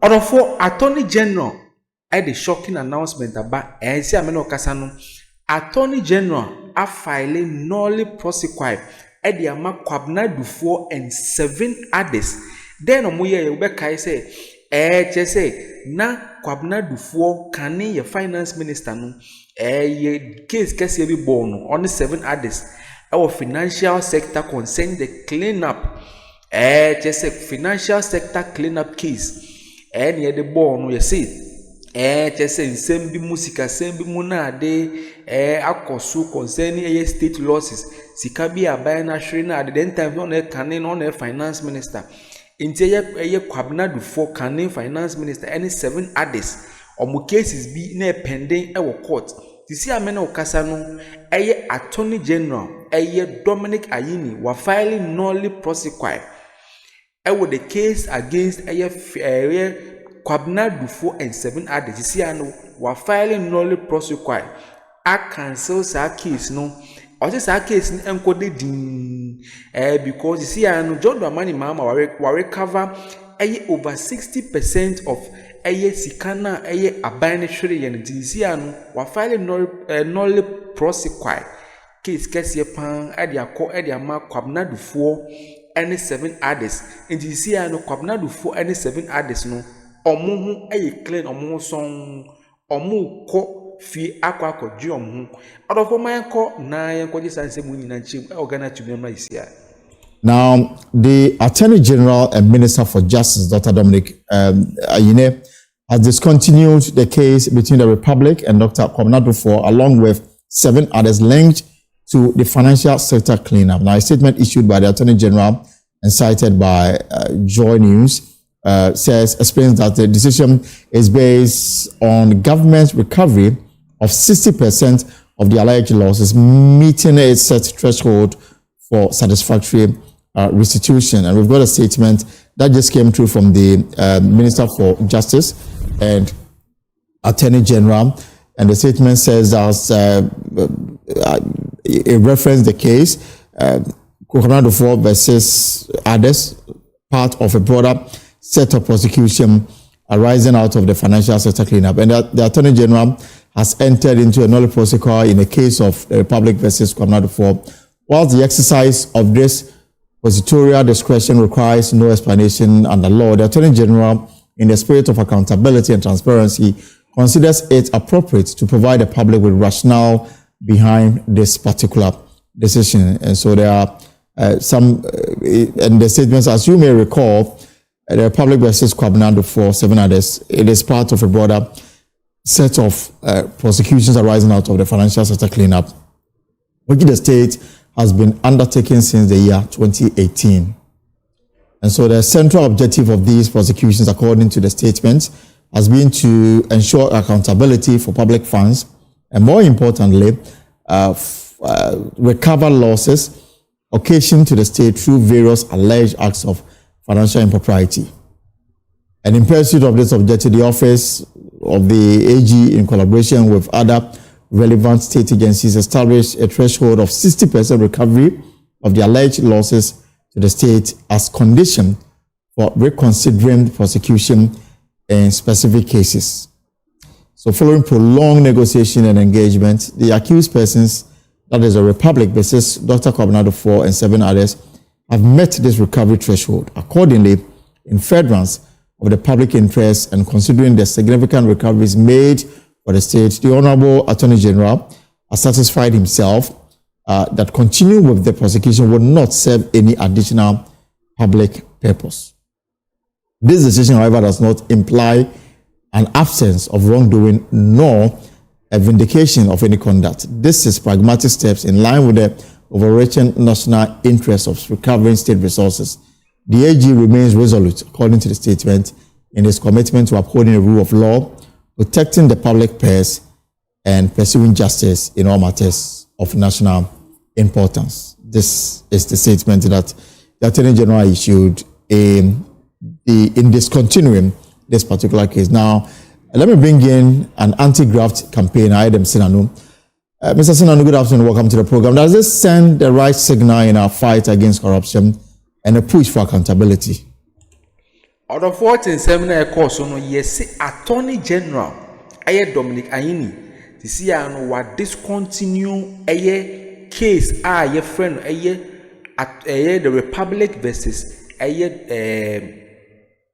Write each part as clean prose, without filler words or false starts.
Order for Attorney General at the shocking announcement about Ameno Casano. Attorney General are filing nolly prosecuted at the Ama Kwabna Dufour and 7 others. Then Omoye Ubeka say, just say, na Kwabna Dufour can your finance minister no, ye case be born on the 7 others. Our financial sector concern the cleanup, just say financial sector cleanup case. And ye the born, you see. Just say same be musica, same be munade, akosu concerning state losses. Sikabi abayana shrina at the time on a canin on a finance minister. Into a Kwabna Dufour canin finance minister, any 7 others. Or more cases be in a pending our court. To see a man of Casano, a attorney general, a Dominic Ayini, were filing nolly prosecuted. The case against a Kwabna Dufour and 7 others. You see, were filing nolly prosecuted. I cancel that case, no. Or this case encoded because you see, John Dramani Mama will recover over 60% of Sikana Abanishri and Tisiano were filing nolly prosecuted. Case Cassiapan, Adia Co Edia Mark Kwabna Dufour and 7 others. And Tisiano Kwabna Dufour and 7 others, no. Omu clean omu song omu ko fi akwa ko jom hu my ko na yanko ji sanse mu nyina nchim Ghanatube ma isia. Now the Attorney General and Minister for Justice Dr. Dominic Ayine has discontinued the case between the Republic and Dr. Kwabna Dufour along with 7 others linked to the financial sector cleanup. Now a statement issued by the Attorney General and cited by Joy News explains that the decision is based on government's recovery of 60% of the alleged losses, meeting a set threshold for satisfactory restitution. And we've got a statement that just came through from the Minister for Justice and Attorney General. And the statement says that it referenced the case, Kwabna Dufour versus others, part of a broader set of prosecution arising out of the financial sector cleanup. And the Attorney General has entered into a nolly prosecutor in the case of the Republic versus Kwabna Dufour. Whilst the exercise of this prosecutorial discretion requires no explanation under law, the Attorney General, in the spirit of accountability and transparency, considers it appropriate to provide the public with rationale behind this particular decision. And so there are some, and the statements, as you may recall, the Republic versus Kwabna Dufour, 7 others, it is part of a broader set of prosecutions arising out of the financial sector cleanup, which the state has been undertaking since the year 2018. And so the central objective of these prosecutions, according to the statement, has been to ensure accountability for public funds and, more importantly, recover losses occasioned to the state through various alleged acts of financial impropriety. And in pursuit of this objective, the Office of the AG, in collaboration with other relevant state agencies, established a threshold of 60% recovery of the alleged losses to the state as condition for reconsidering prosecution in specific cases. So following prolonged negotiation and engagement, the accused persons, that is the Republic versus Dr. Kwabna Dufour and 7 others, have met this recovery threshold. Accordingly, in furtherance of the public interest and considering the significant recoveries made for the state, the Honorable Attorney General has satisfied himself that continuing with the prosecution would not serve any additional public purpose. This decision, however, does not imply an absence of wrongdoing nor a vindication of any conduct. This is pragmatic steps in line with the overarching national interest of recovering state resources. The AG remains resolute, according to the statement, in its commitment to upholding the rule of law, protecting the public purse, and pursuing justice in all matters of national importance. This is the statement that the Attorney General issued in discontinuing this particular case. Now, let me bring in an anti-graft campaign, Adam Sinanu. Mr. Sinanu, good afternoon. Welcome to the program. Does this send the right signal in our fight against corruption and a push for accountability? Order 47 na ɛkɔ so no yɛse Attorney General ɛyɛ Dominic Ayini sisi ya no wa discontinue ɛyɛ case a yɛ friend no ɛyɛ the Republic versus ɛyɛ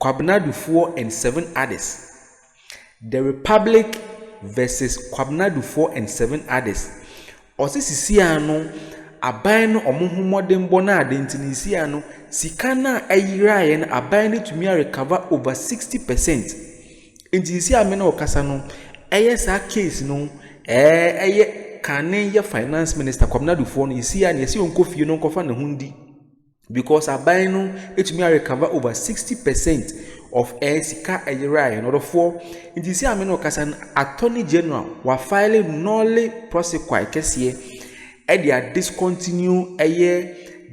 Kwabnadufoɔ and 7 others. The Republic versus Kwabnadufoɔ and 7 others. Ɔse sisi ya no aban no omuhumodembo na adentinisi ya no sika na ayiraye na aban no tumi recover over 60%. Intisi ame na okasa no eye sa case no eye kane ye finance minister Kwabnadufoɔ no isi ya na esi onkofie no nkofa ne hundi because aban no etumi recover over 60% of sika ayiraye no therefore intisi ame na okasa no Attorney General wa file null prosecution kesiye Edia discontinue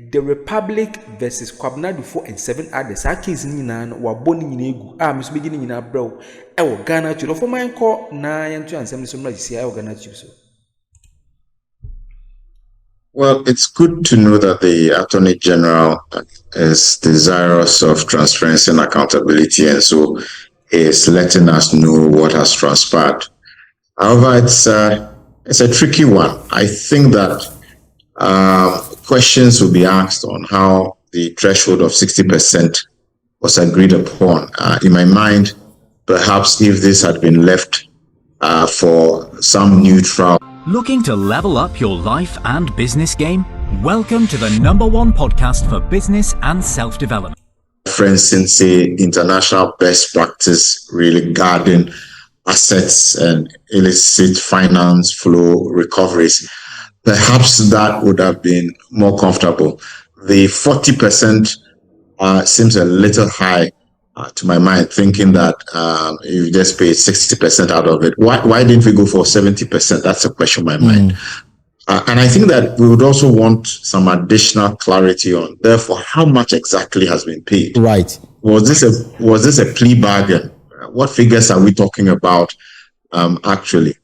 the Republic versus Kwabnadufoɔ and 7 others. Our case nyina no wabɔ ni nyina egu. Miso begi ni nyina brew. Ewo Ghanatube. For my call na yantu ansem so mra sia ewo Ghanatube so. Well, it's good to know that the Attorney General is desirous of transparency and accountability, and so is letting us know what has transpired. However, it's a tricky one. I think that questions will be asked on how the threshold of 60% was agreed upon. In my mind, perhaps if this had been left for some neutral. Looking to level up your life and business game? Welcome to the #1 podcast for business and self-development. Referencing, say, international best practice regarding assets and illicit finance flow recoveries, perhaps that would have been more comfortable. The 40% seems a little high to my mind, thinking that you just paid 60% out of it. Why didn't we go for 70%? That's a question in my mind. And I think that we would also want some additional clarity on, therefore, how much exactly has been paid. Right. Was this a plea bargain? What figures are we talking about actually?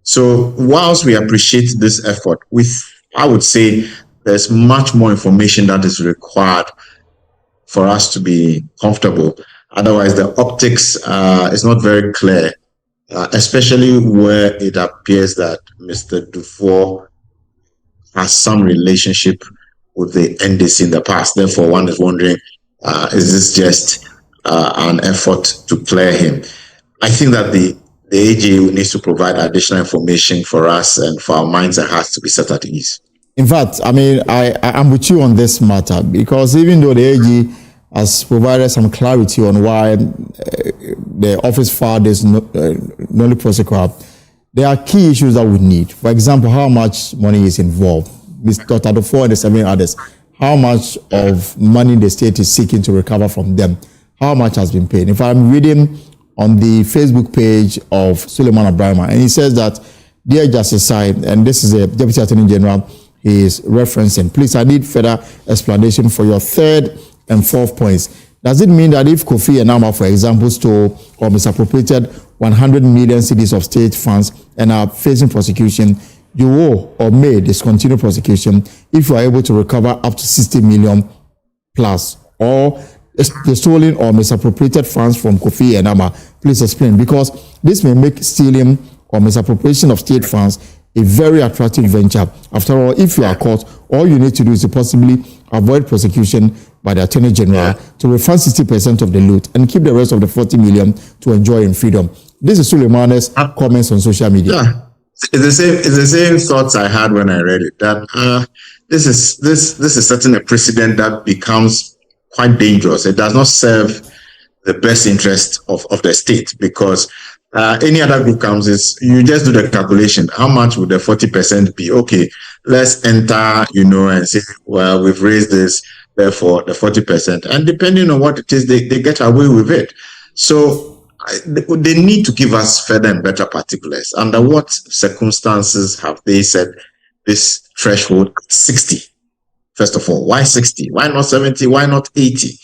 So whilst we appreciate this effort, I would say there's much more information that is required for us to be comfortable. Otherwise, the optics is not very clear, especially where it appears that Mr. Dufour has some relationship with the NDC in the past. Therefore, one is wondering, is this just an effort to clear him? I think that the AG needs to provide additional information for us and for our minds and hearts to be set at ease. In fact, I mean, I'm with you on this matter, because even though the AG has provided some clarity on why the office filed this nolly prosecutor, there are key issues that we need. For example, how much money is involved? Dr. Dufour and the 7 others, how much of money the state is seeking to recover from them? How much has been paid? If I'm reading on the Facebook page of Suleiman Abrahama, and he says that, dear Justice Side, and this is a Deputy Attorney General he is referencing, please, I need further explanation for your 3rd and 4th points. Does it mean that if Kofi Enama, for example, stole or misappropriated 100 million cedis of state funds and are facing prosecution, you will or may discontinue prosecution if you are able to recover up to 60 million plus? Or the stolen or misappropriated funds from Kofi Enama? Please explain, because this may make stealing or misappropriation of state funds a very attractive venture. After all, if you are caught, all you need to do is to possibly avoid prosecution by the Attorney General to refund 60% of the loot and keep the rest of the 40 million to enjoy in freedom. This is Suleiman's comments on social media. Yeah, it's the same thoughts I had when I read it. That this is setting a precedent that becomes quite dangerous. It does not serve the best interest of the state, because any other group comes, is you just do the calculation. How much would the 40% be? Okay, let's enter, and say, well, we've raised this, therefore the 40%. And depending on what it is, they get away with it. So they need to give us further and better particulars. Under what circumstances have they said this threshold 60? First of all, why 60? Why not 70? Why not 80?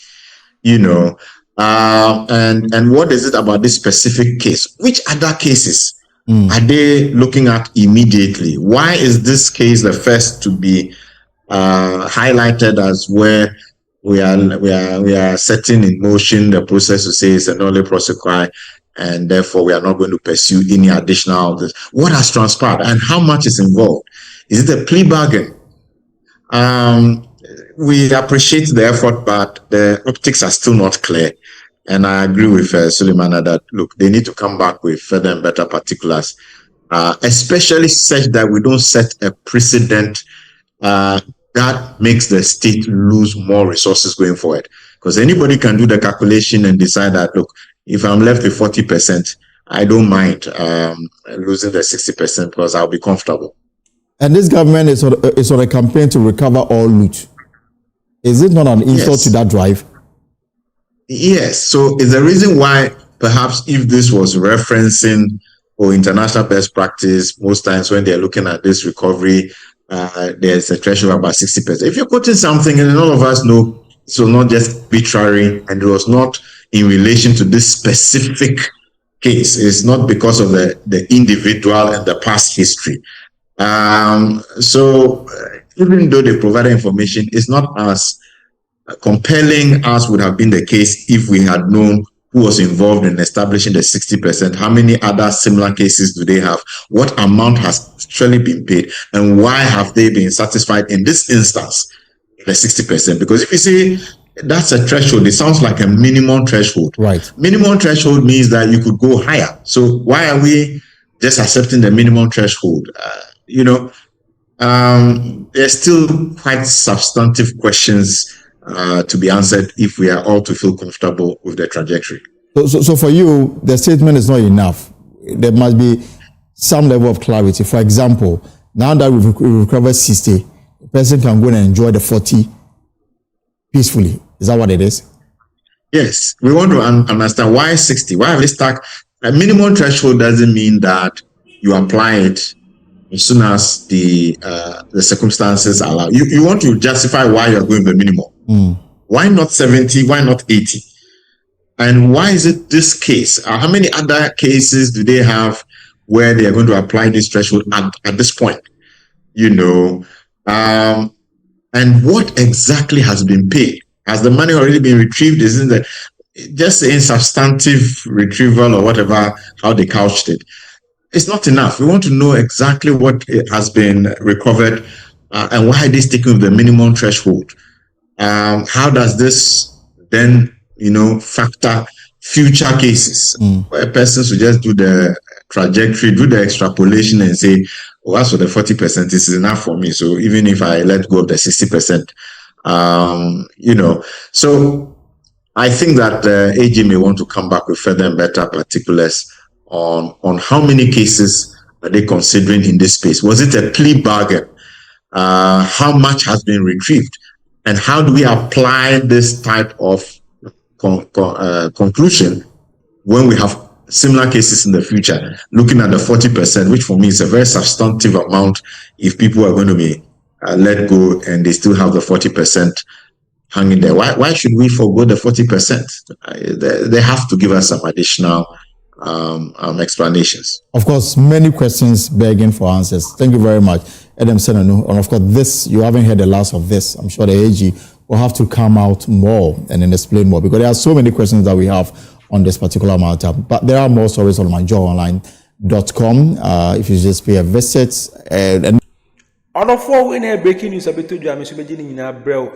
And what is it about this specific case? Which other cases are they looking at immediately? Why is this case the first to be highlighted as where we are setting in motion the process to say it's a nolle prosequi, and therefore we are not going to pursue any additional. What has transpired and how much is involved? Is it a plea bargain? We appreciate the effort, but the optics are still not clear. And I agree with Suleimana that, look, they need to come back with further and better particulars, especially such that we don't set a precedent that makes the state lose more resources going forward. Because anybody can do the calculation and decide that, look, if I'm left with 40%, I don't mind losing the 60% because I'll be comfortable. And this government is on a campaign to recover all loot. Is it not an insult to that drive? Yes. So it's the reason why perhaps if this was referencing or international best practice, most times when they're looking at this recovery, there's a threshold of about 60%. If you're putting something, and all of us know this was not just arbitrary and it was not in relation to this specific case. It's not because of the individual and the past history. So even though they provided information, it's not as compelling as would have been the case if we had known who was involved in establishing the 60%, how many other similar cases do they have, what amount has actually been paid, and why have they been satisfied in this instance, the 60%? Because if you say that's a threshold, it sounds like a minimum threshold. Right. Minimum threshold means that you could go higher. So why are we just accepting the minimum threshold? There's still quite substantive questions to be answered if we are all to feel comfortable with the trajectory. So for you, the statement is not enough. There must be some level of clarity. For example, now that we've recovered 60, the person can go and enjoy the 40 peacefully. Is that what it is? Yes. We want to understand why 60. Why have we stuck? A minimum threshold doesn't mean that you apply it as soon as the circumstances allow. You want to justify why you're going the minimum. Why not 70? Why not 80? And why is it this case? How many other cases do they have where they are going to apply this threshold at this point? And what exactly has been paid? Has the money already been retrieved? Isn't it just saying substantive retrieval or whatever, how they couched it? It's not enough. We want to know exactly what has been recovered and why it is taken with the minimum threshold. How does this then, factor future cases where persons will just do the trajectory, do the extrapolation and say, oh, as for the 40%, this is enough for me. So even if I let go of the 60%, so I think that AG may want to come back with further and better particulars on how many cases are they considering in this space. Was it a plea bargain? How much has been retrieved? And how do we apply this type of conclusion when we have similar cases in the future? Looking at the 40%, which for me is a very substantive amount if people are going to be let go and they still have the 40% hanging there. Why should we forgo the 40%? They have to give us some additional explanations. Of course, many questions begging for answers. Thank you very much, Adam Senanu. And of course, you haven't heard the last of this. I'm sure the AG will have to come out more and then explain more, because there are so many questions that we have on this particular matter. But there are more stories on myjoyonline.com. If you just pay a visit. Ọdọfọ we na breaking news abeto dwa me so beje ni nyina brew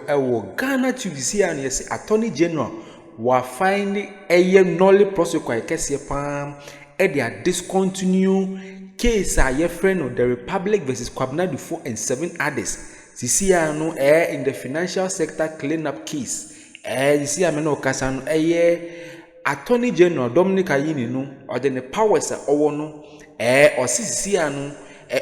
Ghanatube see an yes Attorney General wa find eye nolle prosequi kese pam e dia discontinue case a ye friend of the Republic versus Kwabena 4 and 7 others. Sisia no in the financial sector cleanup case. Sisia me no kasa no Attorney General Dominic Ayini no or the powers owo no sisia no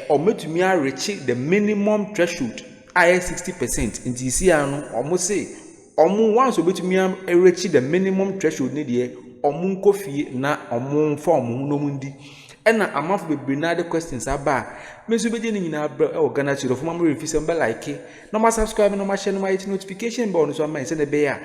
ometumi reach the minimum threshold 60%. In sisia no omo say omo once obetumi reach the minimum threshold ne de omo nkofie na omo form no mundi ena amafo bebre na the questions aba me so beje ni nyina bra Ghanatube of mama refisem be like no ma subscribe no ma share no ma hit notification bell no so ma say the be ya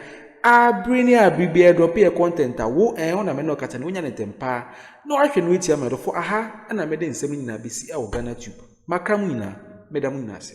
abrini abibia drop your content wo ona me no kata no nya netempa no ahwe no etia me do fo aha na me de nsem nyina besi Ghanatube makram nyina medam nyina ase.